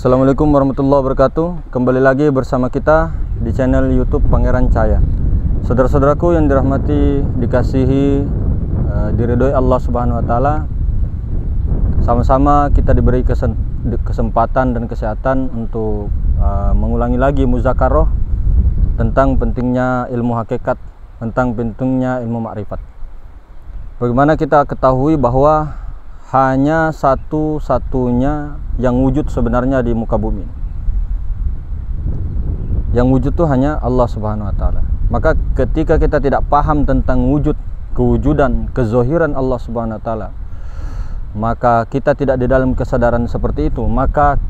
Assalamualaikum warahmatullahi wabarakatuh. Kembali lagi bersama kita di channel YouTube Pangeran Cahaya. Saudara-saudaraku yang dirahmati, dikasihi, diridhoi Allah Subhanahu wa taala. Sama-sama kita diberi kesempatan dan kesehatan untuk mengulangi lagi muzakarah tentang pentingnya ilmu hakikat, tentang pentingnya ilmu makrifat. Bagaimana kita ketahui bahwa hanya satu-satunya yang wujud sebenarnya di muka bumi. Yang wujud itu hanya Allah Subhanahu wa taala. Maka ketika kita tidak paham tentang wujud, kewujudan, kezohiran Allah Subhanahu wa taala, maka kita tidak di dalam kesadaran seperti itu, maka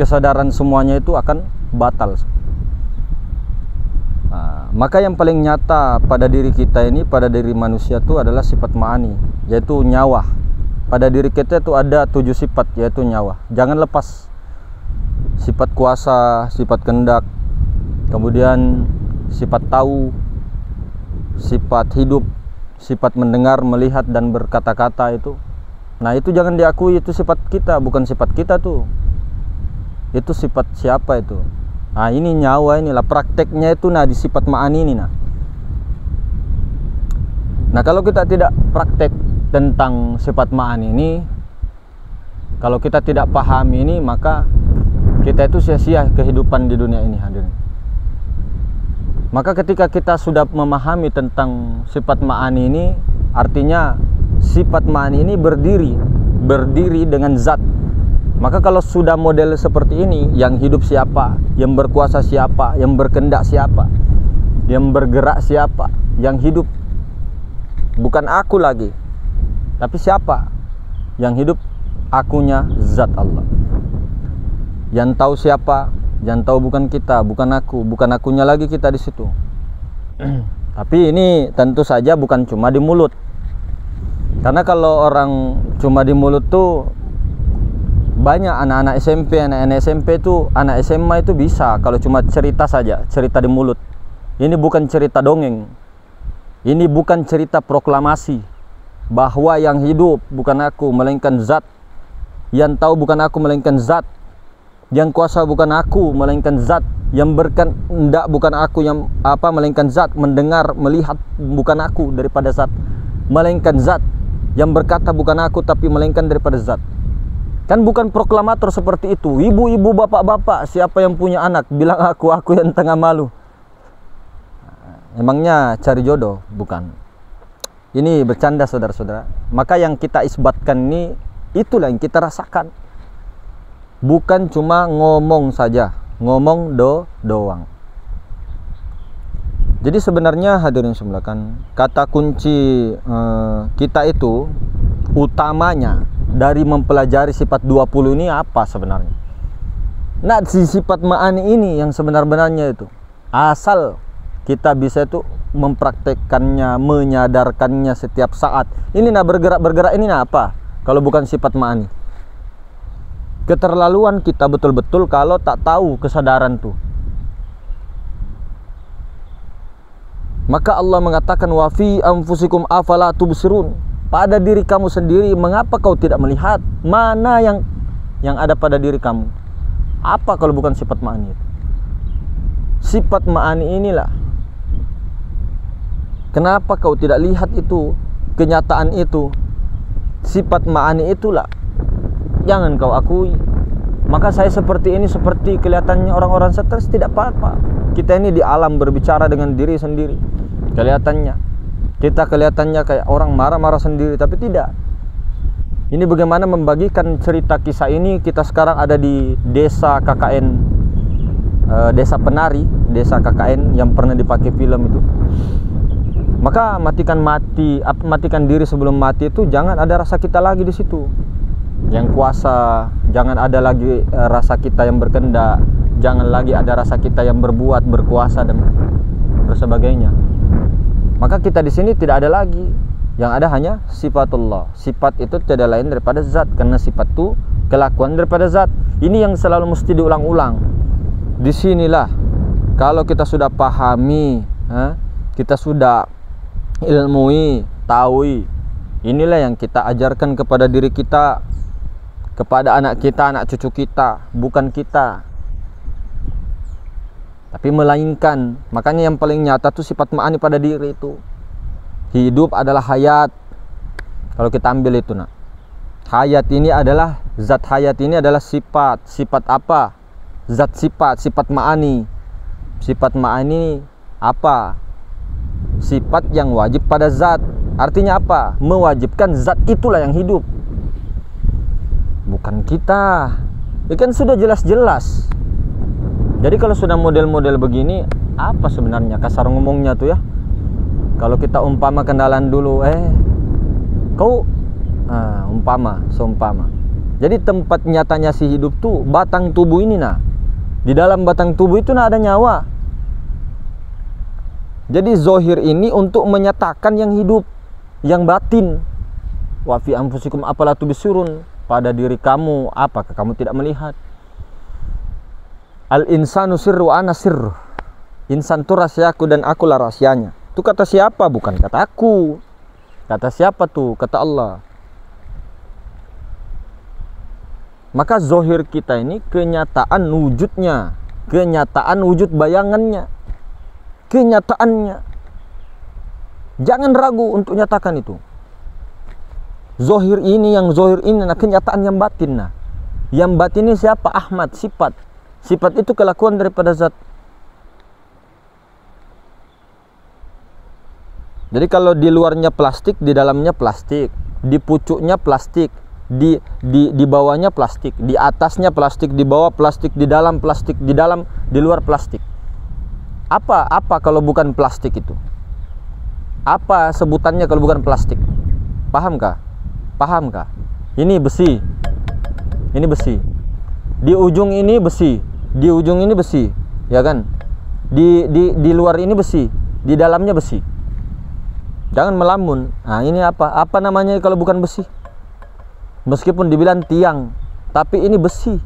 kesadaran semuanya itu akan batal. Maka yang paling nyata pada diri kita ini, pada diri manusia itu adalah sifat ma'ani, yaitu nyawa. Pada diri kita itu ada 7 sifat, yaitu nyawa. Jangan lepas. Sifat kuasa, sifat kehendak, kemudian sifat tahu, sifat hidup, sifat mendengar, melihat dan berkata-kata itu. Nah, itu jangan diakui, itu sifat kita, bukan sifat kita tuh. Itu sifat siapa itu? Nah, ini nyawa, inilah prakteknya itu di sifat ma'ani ini Nah, kalau kita tidak praktek tentang sifat ma'ani ini, kalau kita tidak pahami ini, maka kita itu sia-sia kehidupan di dunia ini, hadirin. Maka ketika kita sudah memahami tentang sifat ma'ani ini, artinya sifat ma'ani ini berdiri dengan zat. Maka kalau sudah model seperti ini, yang hidup siapa, yang berkuasa siapa, yang berkehendak siapa, yang bergerak siapa, yang hidup bukan aku lagi, tapi siapa yang hidup? Akunya zat Allah. Yang tahu siapa? Yang tahu bukan kita, bukan aku, bukan akunya lagi kita di situ. Tapi ini tentu saja bukan cuma di mulut. Karena kalau orang cuma di mulut tuh, banyak anak-anak SMP, anak-anak SMP itu, anak SMA itu bisa kalau cuma cerita saja, cerita di mulut. Ini bukan cerita dongeng. Ini bukan cerita proklamasi bahwa yang hidup bukan aku melainkan zat, yang tahu bukan aku melainkan zat, yang kuasa bukan aku melainkan zat, yang berkehendak bukan aku yang melainkan zat, mendengar, melihat bukan aku daripada zat, melainkan zat, yang berkata bukan aku tapi melainkan daripada zat. Kan bukan proklamator seperti itu. Ibu-ibu, bapak-bapak, siapa yang punya anak bilang aku yang tengah malu. Emangnya cari jodoh? Bukan. Ini bercanda, saudara-saudara. Maka yang kita isbatkan ini, itulah yang kita rasakan. Bukan cuma ngomong saja, ngomong doang. Jadi sebenarnya hadirin sekalian, kata kunci kita itu utamanya dari mempelajari sifat 20 ini apa sebenarnya? Nah, si sifat ma'ani ini yang sebenar-benarnya itu. Asal kita bisa itu mempraktekkannya, menyadarkannya setiap saat. Ini bergerak ini apa? Kalau bukan sifat ma'ani. Keterlaluan kita betul-betul kalau tak tahu kesadaran tuh. Maka Allah mengatakan wa fi anfusikum afala tubsirun. Pada diri kamu sendiri, mengapa kau tidak melihat mana yang ada pada diri kamu? Apa kalau bukan sifat ma'ani itu? Sifat ma'ani inilah. Kenapa kau tidak lihat itu, kenyataan itu? Sifat ma'ani itulah. Jangan kau akui. Maka saya seperti ini, seperti kelihatannya orang-orang stres, tidak apa-apa. Kita ini di alam berbicara dengan diri sendiri. Kelihatannya. Kita kelihatannya kayak orang marah-marah sendiri, tapi tidak. Ini bagaimana membagikan cerita kisah ini. Kita sekarang ada di desa KKN, desa penari, desa KKN yang pernah dipakai film itu. Maka matikan diri sebelum mati itu, jangan ada rasa kita lagi di situ. Yang kuasa, jangan ada lagi rasa kita yang berkehendak, jangan lagi ada rasa kita yang berbuat, berkuasa dan sebagainya. Maka kita di sini tidak ada lagi. Yang ada hanya sifatullah. Sifat itu tidak lain daripada zat, karena sifat itu kelakuan daripada zat. Ini yang selalu mesti diulang-ulang. Disinilah kalau kita sudah pahami, kita sudah ilmui, tahu, inilah yang kita ajarkan kepada diri kita kepada anak kita, anak cucu kita, bukan kita, tapi melainkan. Makanya yang paling nyata tuh sifat ma'ani pada diri itu. Hidup adalah hayat. Kalau kita ambil itu nak, hayat ini adalah zat, hayat ini adalah sifat. Sifat apa? Zat, sifat ma'ani. Sifat ma'ani apa? Sifat yang wajib pada zat. Artinya apa? Mewajibkan zat itulah yang hidup, bukan kita. Ini kan sudah jelas-jelas. Jadi kalau sudah model-model begini, apa sebenarnya kasar ngomongnya tuh ya? Kalau kita umpama kendalan dulu, seumpama. Jadi tempat nyatanya si hidup tuh batang tubuh ini nah. Di dalam batang tubuh itu nah ada nyawa. Jadi zohir ini untuk menyatakan yang hidup, yang batin. Wa fi anfusikum afala tubsirun, pada diri kamu apakah kamu tidak melihat? Al insanu sirru ana sirru. Insan itu rahasiaku dan akulah rahasianya. Itu kata siapa? Bukan kata aku. Kata siapa tuh? Kata Allah. Maka zohir kita ini kenyataan wujudnya, kenyataan wujud bayangannya, kenyataannya. Jangan ragu untuk nyatakan itu. Zohir ini, yang zohir ini, nah kenyataan yang batin. Nah, yang batin ini siapa? Ahmad, sifat. Sifat itu kelakuan daripada zat. Jadi kalau di luarnya plastik, di dalamnya plastik, di pucuknya plastik, di bawahnya plastik, di atasnya plastik, di bawah plastik, di dalam plastik, di luar plastik. Apa kalau bukan plastik itu? Apa sebutannya kalau bukan plastik? Pahamkah? Pahamkah? Ini besi. Ini besi. Di ujung ini besi, di ujung ini besi, ya kan? Di luar ini besi, di dalamnya besi. Jangan melamun. Nah, ini apa? Apa namanya kalau bukan besi? Meskipun dibilang tiang, tapi ini besi.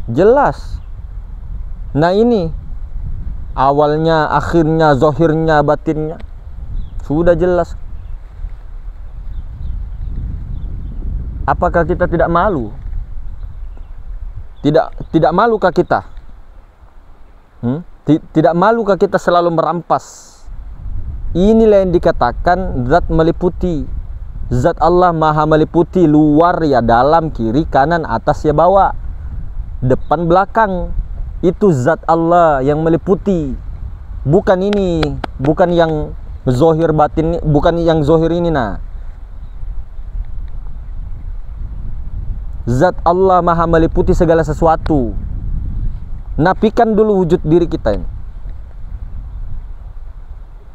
Jelas. Nah, ini awalnya, akhirnya, zohirnya, batinnya sudah jelas. Apakah kita tidak malu? Tidak malukah kita? Tidak malukah kita selalu merampas? Inilah yang dikatakan zat meliputi. Zat Allah maha meliputi, luar ya dalam, kiri kanan, atas ya bawah, depan belakang. Itu zat Allah yang meliputi. Bukan ini, bukan yang zohir batin, bukan yang zohir ini nah. Zat Allah maha meliputi segala sesuatu. Nafikan dulu wujud diri kita ini.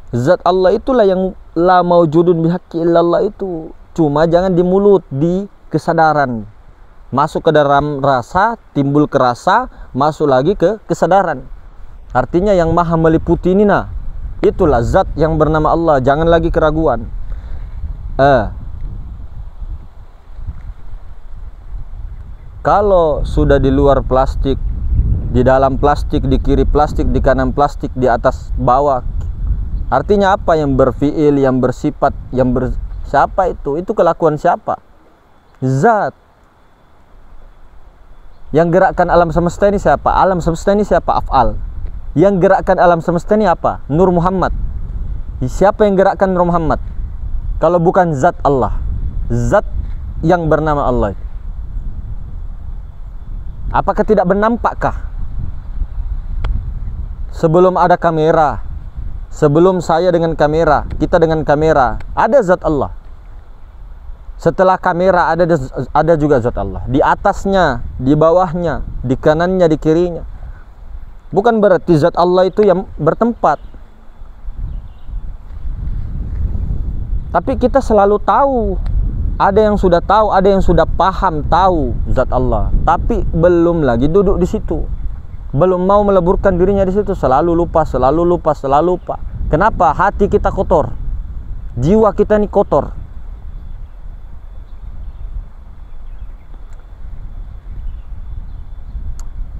Zat Allah itulah yang la maujudun bihaqqi illallah itu. Cuma jangan di mulut, di kesadaran. Masuk ke dalam rasa, timbul ke rasa, masuk lagi ke kesadaran. Artinya yang maha meliputi ini nah, itulah zat yang bernama Allah. Jangan lagi keraguan. Kalau sudah di luar plastik, di dalam plastik, di kiri plastik, di kanan plastik, di atas bawah, artinya apa? Yang berfiil, yang bersifat, siapa itu? Itu kelakuan siapa? Zat. Yang gerakkan alam semesta ini siapa? Alam semesta ini siapa? Af'al. Yang gerakkan alam semesta ini apa? Nur Muhammad. Siapa yang gerakkan Nur Muhammad? Kalau bukan zat Allah, zat yang bernama Allah. Apakah tidak bernampakkah? Sebelum ada kamera, sebelum saya dengan kamera, kita dengan kamera, ada zat Allah. Setelah kamera ada juga zat Allah. Di atasnya, di bawahnya, di kanannya, di kirinya. Bukan berarti zat Allah itu yang bertempat. Tapi kita selalu tahu. Ada yang sudah tahu, ada yang sudah paham tahu zat Allah. Tapi belum lagi duduk di situ. Belum mau meleburkan dirinya di situ. Selalu lupa, selalu lupa, selalu lupa. Kenapa? Hati kita kotor. Jiwa kita ini kotor.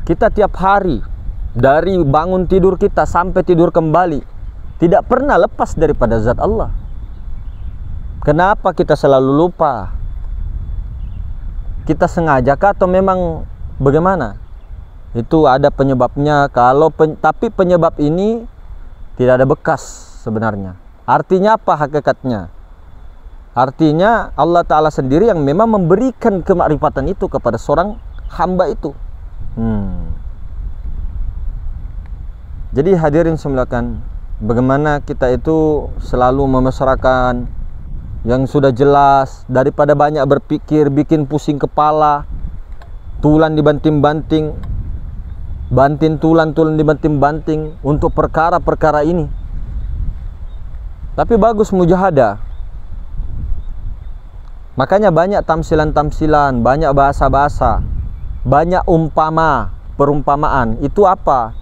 Kita tiap hari, dari bangun tidur kita sampai tidur kembali, tidak pernah lepas daripada zat Allah. Kenapa kita selalu lupa? kita sengaja kah atau memang bagaimana? Itu ada penyebabnya. Tapi penyebab ini tidak ada bekas sebenarnya. Artinya apa hakikatnya? Artinya Allah Ta'ala sendiri yang memang memberikan kemakrifatan itu kepada seorang hamba itu. Jadi hadirin semulakan, bagaimana kita itu selalu memesrakan yang sudah jelas daripada banyak berpikir, bikin pusing kepala, tulan dibanting-banting, tulan dibanting-banting untuk perkara-perkara ini. Tapi bagus mujahadah. Makanya banyak tamsilan-tamsilan, banyak bahasa-bahasa, banyak perumpamaan. Itu apa?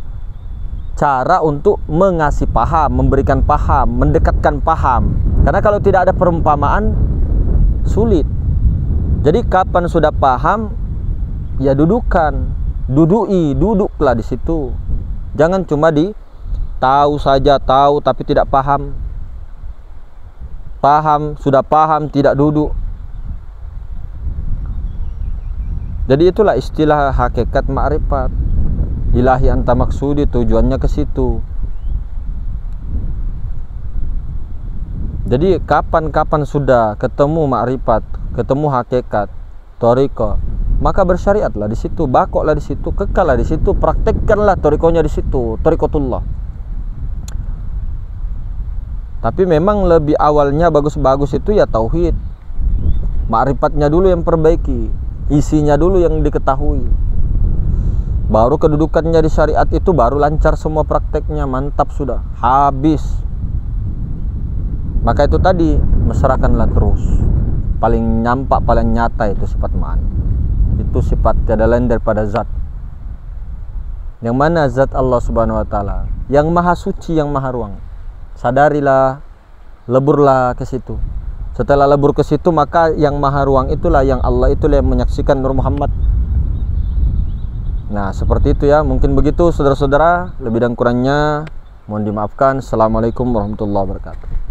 Cara untuk mengasih paham, memberikan paham, mendekatkan paham. Karena kalau tidak ada perumpamaan, sulit. Jadi kapan sudah paham, ya duduklah di situ. Jangan cuma tahu tapi tidak paham. Sudah paham, tidak duduk. Jadi itulah istilah hakikat ma'rifat. Ilahi anta maksudi, tujuannya ke situ. Jadi kapan sudah ketemu ma'rifat, ketemu hakikat, thariqah, maka bersyariatlah di situ, bakoklah di situ, kekallah di situ, praktekkanlah thariqahnya di situ, thariqatullah. Tapi memang lebih awalnya bagus-bagus itu ya tauhid. Ma'rifatnya dulu yang perbaiki, isinya dulu yang diketahui. Baru kedudukannya di syariat itu baru lancar semua prakteknya, mantap sudah, habis. Maka itu tadi, mesrakanlah terus. Paling nyampak, paling nyata itu sifat ma'ani. Itu sifat tiada lain daripada zat. Yang mana zat Allah Subhanahu wa taala, yang maha suci, yang maha ruang. Sadarilah, leburlah ke situ. Setelah lebur ke situ, maka yang maha ruang itulah, yang Allah itulah yang menyaksikan Nur Muhammad. Nah, seperti itu ya. Mungkin begitu saudara-saudara. Lebih dan kurangnya mohon dimaafkan. Assalamualaikum warahmatullahi wabarakatuh.